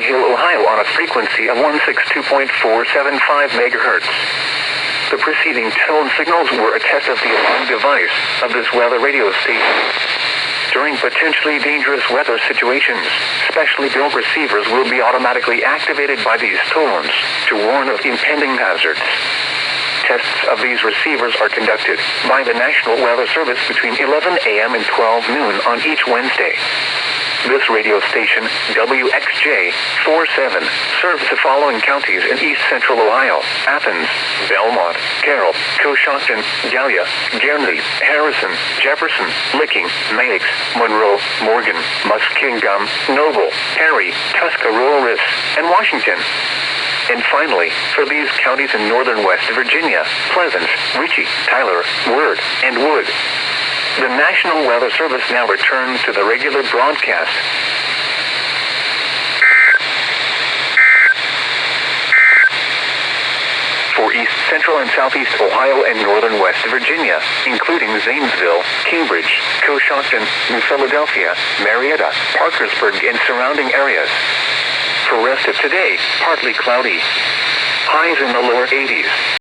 Hill, Ohio on a frequency of 162.475 megahertz. The preceding tone signals were a test of the alarm device of this weather radio station. During potentially dangerous weather situations, specially built receivers will be automatically activated by these tones to warn of impending hazards. Tests of these receivers are conducted by the National Weather Service between 11 a.m. and 12 noon on each Wednesday. This radio station, WXJ-47, serves the following counties in east central Ohio: Athens, Belmont, Carroll, Coshocton, Gallia, Guernsey, Harrison, Jefferson, Licking, Meigs, Monroe, Morgan, Muskingum, Noble, Perry, Tuscarawas, and Washington. And finally, for these counties in northern West Virginia: Pleasants, Ritchie, Tyler, Word, and Wood. The National Weather Service now returns to the regular broadcast. For east central and southeast Ohio and northern West Virginia, including Zanesville, Cambridge, Coshocton, New Philadelphia, Marietta, Parkersburg, and surrounding areas. For rest of today, partly cloudy. Highs in the lower 80s.